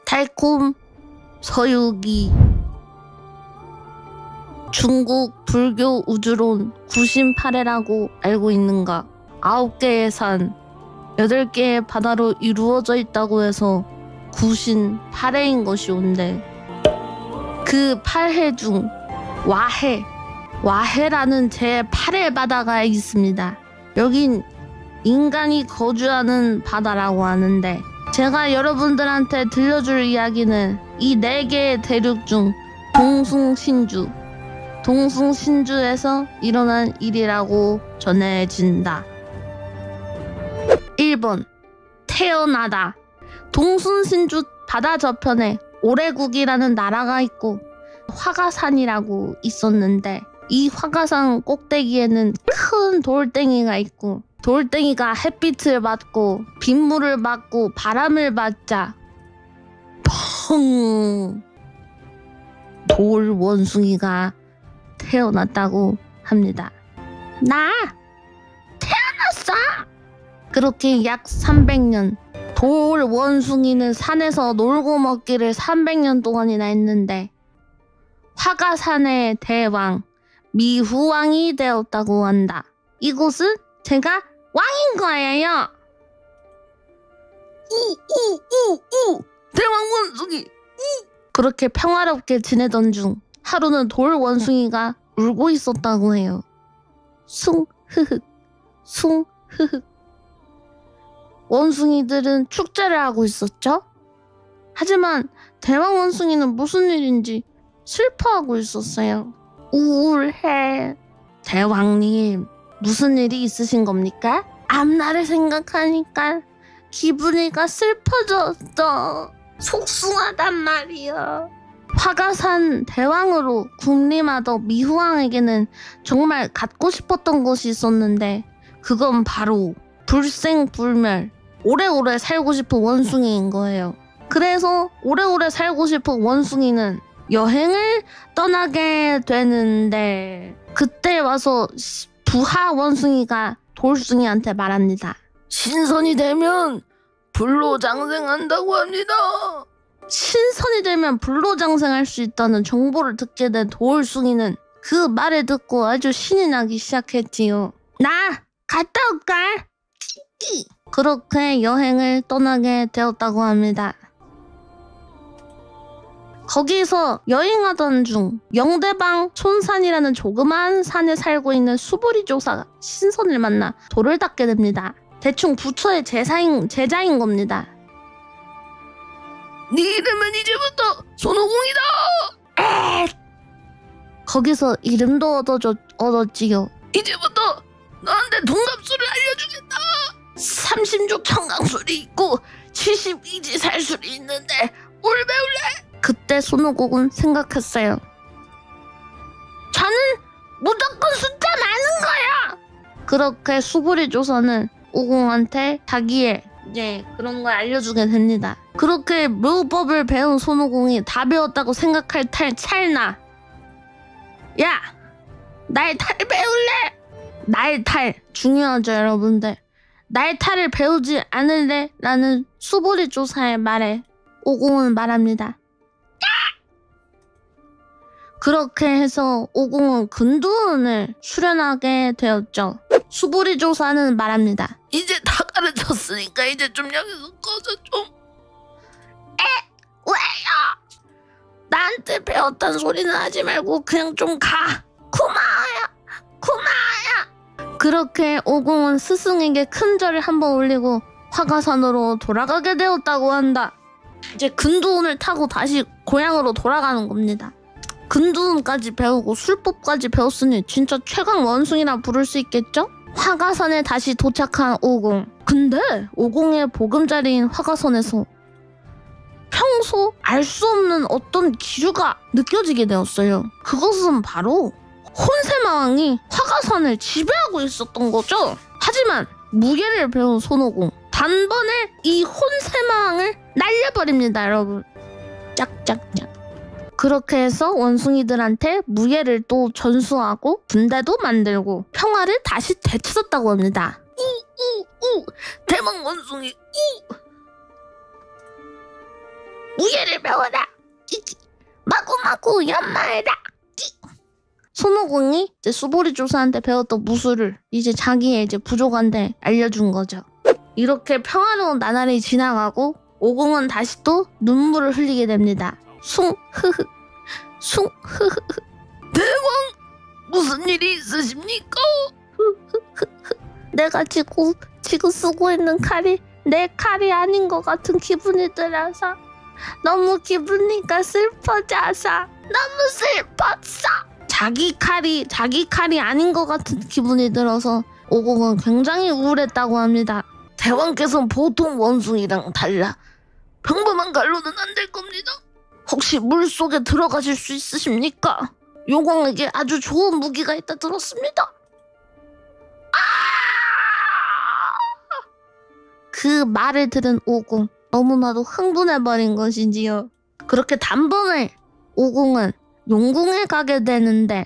달콤 서유기. 중국 불교 우주론 구신파래라고 알고 있는가? 9개의 산, 8개의 바다로 이루어져 있다고 해서 구신파래인 것이온데, 그 8해 중 와해라는 제8의 바다가 있습니다. 여긴 인간이 거주하는 바다라고 하는데, 제가 여러분들한테 들려줄 이야기는 이 4개의 대륙 중 동숭신주에서 일어난 일이라고 전해진다. 1번 태어나다. 동숭신주 바다 저편에 오래국이라는 나라가 있고 화가산이라고 있었는데, 이 화가산 꼭대기에는 큰 돌덩이가 있고, 돌덩이가 햇빛을 받고 빗물을 맞고 바람을 맞자 펑! 돌 원숭이가 태어났다고 합니다. 나 태어났어! 그렇게 약 300년, 돌 원숭이는 산에서 놀고 먹기를 300년 동안이나 했는데, 화가산의 대왕 미후왕이 되었다고 한다. 이곳은 제가 왕인 거예요. 대왕 원숭이. 그렇게 평화롭게 지내던 중 하루는 돌 원숭이가 울고 있었다고 해요. 숭흐흑 숭흐흑. 원숭이들은 축제를 하고 있었죠. 하지만 대왕 원숭이는 무슨 일인지 슬퍼하고 있었어요. 우울해. 대왕님, 무슨 일이 있으신 겁니까? 앞날을 생각하니까 기분이가 슬퍼졌어. 속숭하단 말이야. 화가산 대왕으로 군림하던 미후왕에게는 정말 갖고 싶었던 것이 있었는데, 그건 바로 불생불멸, 오래오래 살고 싶은 원숭이인 거예요. 그래서 오래오래 살고 싶은 원숭이는 여행을 떠나게 되는데, 그때 와서 부하 원숭이가 돌숭이한테 말합니다. 신선이 되면 불로장생한다고 합니다. 신선이 되면 불로장생할 수 있다는 정보를 듣게 된 돌숭이는 그 말을 듣고 아주 신이 나기 시작했지요. 나 갔다 올까? 그렇게 여행을 떠나게 되었다고 합니다. 거기서 여행하던 중 영대방 촌산이라는 조그만 산에 살고 있는 수부리 조사가 신선을 만나 돌을 닦게 됩니다. 대충 부처의 제자인 겁니다. 네 이름은 이제부터 손오공이다. 거기서 이름도 얻었지요. 이제부터 너한테 동갑술을 알려주겠다. 30조 청강술이 있고 72지 살술이 있는데 뭘 배울래? 그때 손오공은 생각했어요. 저는 무조건 숫자 많은 거야. 그렇게 수부리 조사는 오공한테 자기의 그런 걸 알려주게 됩니다. 그렇게 묘법을 배운 손오공이 다 배웠다고 생각할 찰나, 야! 날탈 배울래? 날탈 중요하죠, 여러분들. 날탈을 배우지 않을래? 라는 수부리 조사의 말에 오공은 말합니다. 그렇게 해서 오공은 근두운을 수련하게 되었죠. 수부리 조사는 말합니다. 이제 다 가르쳤으니까 이제 좀 여기서 꺼져 좀. 왜요? 나한테 배웠단 소리는 하지 말고 그냥 좀 가. 구마야. 그렇게 오공은 스승에게 큰 절을 한번 올리고 화가산으로 돌아가게 되었다고 한다. 이제 근두운을 타고 다시 고향으로 돌아가는 겁니다. 근두운까지 배우고 술법까지 배웠으니 진짜 최강 원숭이라 부를 수 있겠죠? 화가산에 다시 도착한 오공. 근데 오공의 보금자리인 화가산에서 평소 알 수 없는 어떤 기류가 느껴지게 되었어요. 그것은 바로 혼세마왕이 화가산을 지배하고 있었던 거죠. 하지만 무예를 배운 손오공, 단번에 이 혼세마왕을 날려버립니다, 여러분. 짝짝짝. 그렇게 해서 원숭이들한테 무예를 또 전수하고 군대도 만들고 평화를 다시 되찾았다고 합니다. 대왕 원숭이. 무예를 배워라. 마구마구 연마해라. 손오공이 이제 수보리 조사한테 배웠던 무술을 이제 자기의 이제 부족한데 알려준 거죠. 이렇게 평화로운 나날이 지나가고 오공은 다시 또 눈물을 흘리게 됩니다. 숭흐흐 숭흐흐 대왕 무슨 일이 있으십니까? 내가 지금 쓰고 있는 칼이 내 칼이 아닌 것 같은 기분이 들어서 너무 기분이가 슬퍼져서 너무 슬펐어. 자기 칼이 아닌 것 같은 기분이 들어서 오공은 굉장히 우울했다고 합니다. 대왕께서는 보통 원숭이랑 달라 평범한 칼로는 안 될 겁니다. 혹시 물속에 들어가실 수 있으십니까? 용왕에게 아주 좋은 무기가 있다 들었습니다. 그 말을 들은 오공 너무나도 흥분해버린 것이지요. 그렇게 단번에 오공은 용궁에 가게 되는데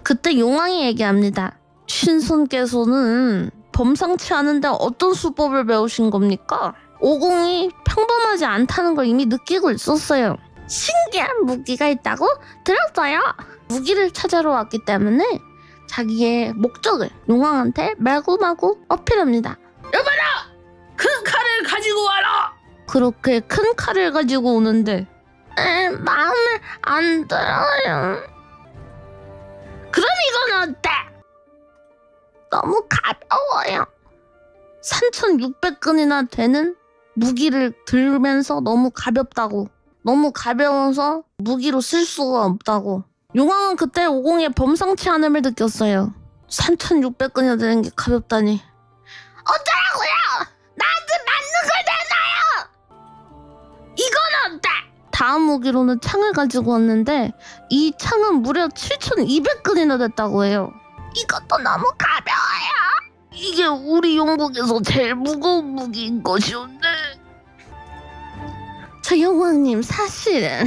그때 용왕이 얘기합니다. 신손께서는 범상치 않은데 어떤 수법을 배우신 겁니까? 오공이 평범하지 않다는 걸 이미 느끼고 있었어요. 신기한 무기가 있다고 들었어요. 무기를 찾아러 왔기 때문에 자기의 목적을 용왕한테 마구마구 어필합니다. 여봐라! 큰 칼을 가지고 와라! 그렇게 큰 칼을 가지고 오는데 마음에 안 들어요. 그럼 이건 어때? 너무 가벼워요. 3,600근이나 되는 무기를 들면서 너무 가볍다고. 너무 가벼워서 무기로 쓸 수가 없다고. 용왕은 그때 오공의 범상치 않음을 느꼈어요. 3,600근이나 되는 게 가볍다니. 어쩌라고요? 나한테 맞는 걸 내놔요! 이건 어때? 다음 무기로는 창을 가지고 왔는데 이 창은 무려 7,200근이나 됐다고 해요. 이것도 너무 가벼워요. 이게 우리 용국에서 제일 무거운 무기인 것이온데. 저 용왕님 사실은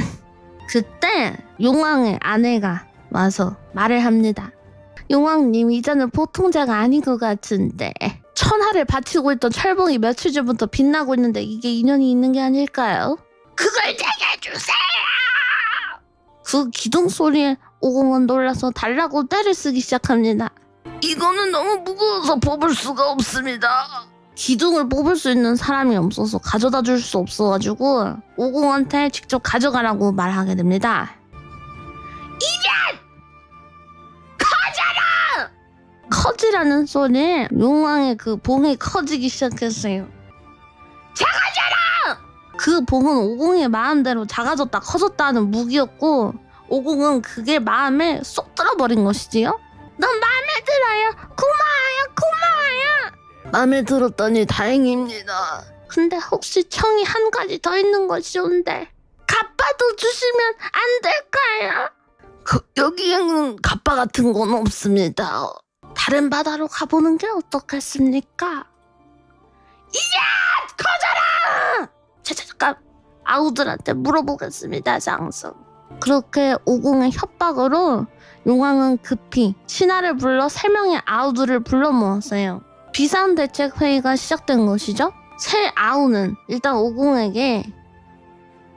그때 용왕의 아내가 와서 말을 합니다. 용왕님 이제는 보통 자가 아닌 것 같은데 천하를 바치고 있던 철봉이 며칠 전부터 빛나고 있는데 이게 인연이 있는 게 아닐까요? 그걸 제게 주세요! 그 기둥 소리에 오공은 놀라서 달라고 떼를 쓰기 시작합니다. 이거는 너무 무거워서 뽑을 수가 없습니다. 기둥을 뽑을 수 있는 사람이 없어서 가져다 줄 수 없어가지고 오공한테 직접 가져가라고 말하게 됩니다. 이젠! 커져라! 커지라는 소리에 용왕의 그 봉이 커지기 시작했어요. 작아져라! 그 봉은 오공의 마음대로 작아졌다 커졌다는 무기였고 오공은 그게 마음에 쏙 들어버린 것이지요. 넌 마음에 들어요. 고마워요. 마음에 들었더니 다행입니다. 근데 혹시 청이 한 가지 더 있는 것이온데 갑바도 주시면 안 될까요? 여기에는 갑바 같은 건 없습니다. 다른 바다로 가보는 게 어떻겠습니까? 이제 커져라! 잠깐 아우들한테 물어보겠습니다. 장성. 그렇게 오공의 협박으로 용왕은 급히 신하를 불러 3명의 아우들을 불러 모았어요. 비상대책회의가 시작된 것이죠. 새 아우는 일단 오공에게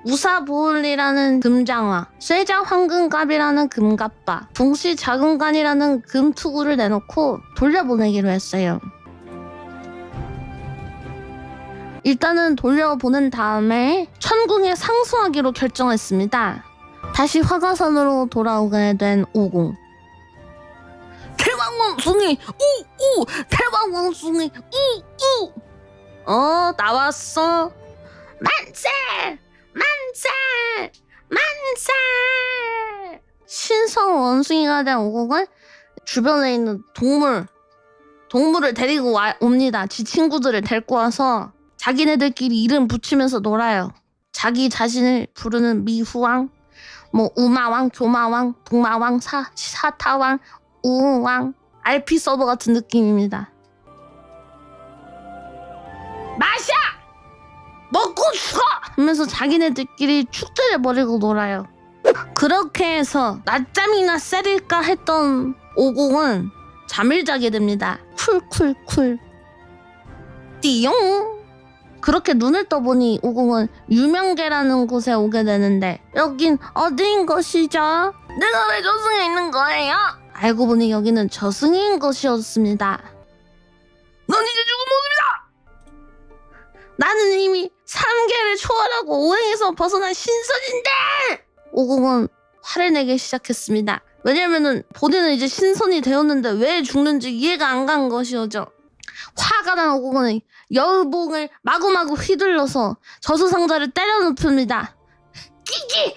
우사보울이라는 금장화, 쇠자 황금갑이라는 금갑바, 붕시자금관이라는 금투구를 내놓고 돌려보내기로 했어요. 일단은 돌려보낸 다음에 천궁에 상수하기로 결정했습니다. 다시 화가산으로 돌아오게 된 오공. 대왕원숭이 우우! 대왕원숭이 우우! 나왔어. 만세! 신성 원숭이가 된 오공은 주변에 있는 동물을 데리고 옵니다. 지 친구들을 데리고 와서 자기네들끼리 이름 붙이면서 놀아요. 자기 자신을 부르는 미후왕, 우마왕, 조마왕, 동마왕, 사타왕, 우왕, RP 서버 같은 느낌입니다. 마샤! 먹고 죽어! 하면서 자기네들끼리 축제를 벌이고 놀아요. 그렇게 해서 낮잠이나 세릴까 했던 오공은 잠을 자게 됩니다. 쿨쿨쿨 띠용 그렇게 눈을 떠보니 오공은 유명계라는 곳에 오게 되는데 여긴 어디인 것이죠? 내가 왜 저승에 있는 거예요? 알고 보니 여기는 저승인 것이었습니다. 넌 이제 죽은 모습이다! 나는 이미 3계를 초월하고 오행에서 벗어난 신선인데! 오공은 화를 내기 시작했습니다. 왜냐면은 본인은 이제 신선이 되었는데 왜 죽는지 이해가 안 간 것이었죠. 화가 난 오공은 여우봉을 마구마구 휘둘러서 저수상자를 때려 눕힙니다. 끼끼!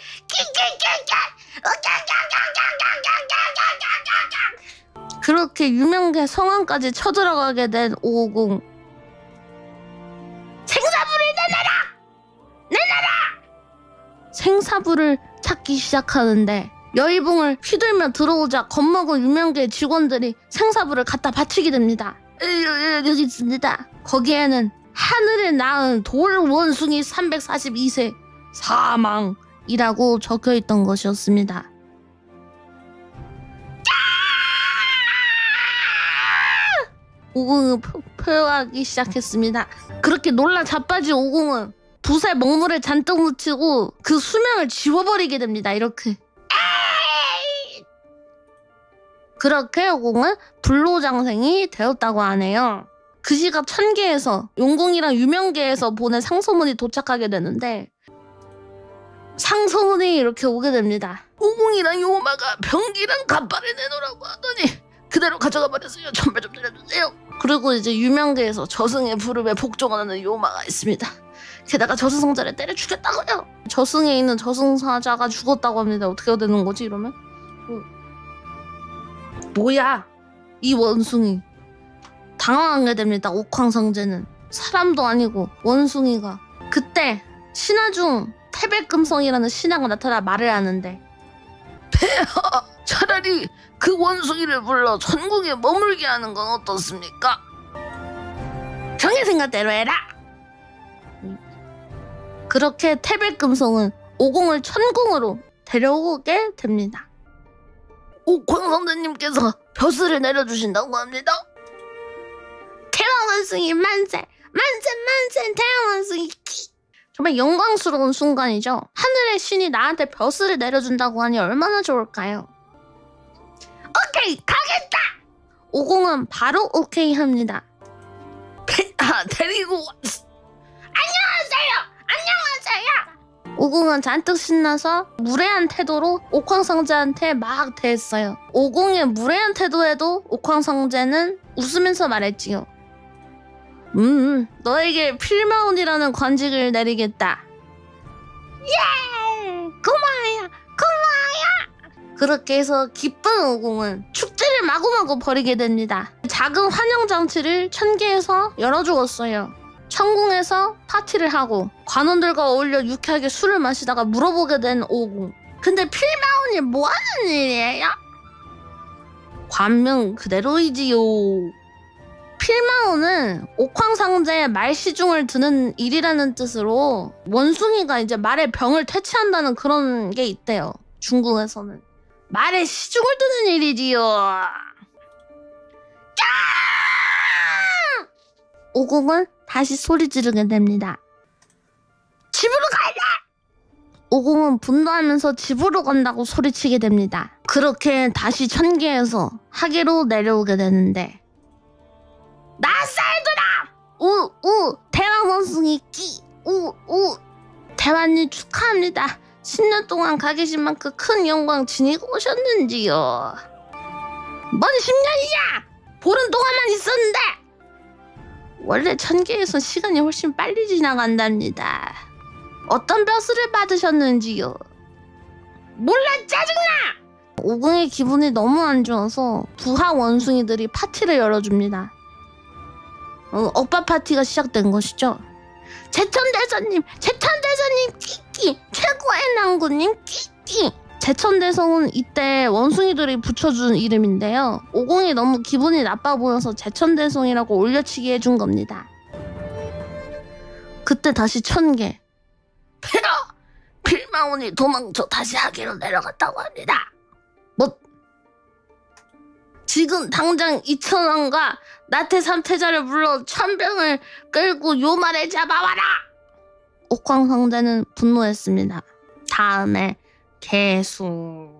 그렇게 유명계 성안까지 쳐들어가게 된 오공. 생사부를 내놔라! 생사부를 찾기 시작하는데 여의봉을 휘둘며 들어오자 겁먹은 유명계 직원들이 생사부를 갖다 바치게 됩니다. 여기 있습니다. 거기에는 하늘에 낳은 돌원숭이 342세 사망이라고 적혀있던 것이었습니다. 오공은 표하기 시작했습니다. 그렇게 놀라 자빠진 오공은 붓에 먹물을 잔뜩 묻히고 그 수명을 지워버리게 됩니다. 이렇게. 그렇게 오공은 불로장생이 되었다고 하네요. 그 시각 천계에서 용궁이랑 유명계에서 보낸 상소문이 도착하게 되는데 상소문이 이렇게 오게 됩니다. 오공이랑 요마가 병기랑 갑발을 내놓으라고 하더니 그대로 가져가 버렸어요. 천발 좀 내려주세요. 그리고 이제 유명계에서 저승의 부름에 복종하는 요마가 있습니다. 게다가 저승사자를 때려 죽였다고요. 저승에 있는 저승사자가 죽었다고 합니다. 어떻게 해야 되는 거지 이러면? 뭐야 이 원숭이. 당황하게 됩니다. 옥황상제는 사람도 아니고 원숭이가. 그때 신하 중 태백금성이라는 신하가 나타나 말을 하는데 폐하, 차라리 그 원숭이를 불러 천국에 머물게 하는 건 어떻습니까? 정의 생각대로 해라. 그렇게 태백금성은 오공을 천궁으로 데려오게 됩니다. 옥황상제님께서 벼슬을 내려주신다고 합니다. 태왕원숭이 만세! 태왕원숭이 키! 정말 영광스러운 순간이죠. 하늘의 신이 나한테 벼슬을 내려준다고 하니 얼마나 좋을까요? 오케이! 가겠다! 오공은 바로 오케이 합니다. 데리고 왔어. 안녕하세요! 오공은 잔뜩 신나서 무례한 태도로 옥황상제한테 막 대했어요. 오공의 무례한 태도에도 옥황상제는 웃으면서 말했지요. 너에게 필마운이라는 관직을 내리겠다. 예! 고마워요! 그렇게 해서 기쁜 오공은 축제를 마구마구 벌이게 됩니다. 작은 환영장치를 천계에서 열어주었어요. 천궁에서 파티를 하고 관원들과 어울려 유쾌하게 술을 마시다가 물어보게 된 오공. 근데 필마운이 뭐하는 일이에요? 관명 그대로이지요. 필마운은 옥황상제의 말시중을 드는 일이라는 뜻으로 원숭이가 이제 말의 병을 퇴치한다는 그런 게 있대요. 중국에서는. 말의 시중을 드는 일이지요. 오공은 다시 소리 지르게 됩니다. 집으로 갈래! 오공은 분노하면서 집으로 간다고 소리치게 됩니다. 그렇게 다시 천계에서 하계로 내려오게 되는데 나살들아! 대왕원숭이 끼! 대왕님 축하합니다. 10년 동안 가 계신 만큼 큰 영광 지니고 오셨는지요. 뭔 10년이냐! 보름 동안만 있었는데! 원래 천계에선 시간이 훨씬 빨리 지나간답니다. 어떤 벼슬을 받으셨는지요? 몰라 짜증나! 오공의 기분이 너무 안 좋아서 부하 원숭이들이 파티를 열어줍니다. 억바 파티가 시작된 것이죠. 제천대성님 끼끼! 최고의 낭구님 끼끼! 제천대성은 이때 원숭이들이 붙여준 이름인데요. 오공이 너무 기분이 나빠 보여서 제천대성이라고 올려치기 해준 겁니다. 그때 다시 천계. 폐하! 필마운이 도망쳐 다시 하계로 내려갔다고 합니다. 뭐? 지금 당장 2,000원과 나태 삼태자를 불러 천병을 끌고 요만에 잡아와라! 옥황 황제는 분노했습니다. 다음에 개수.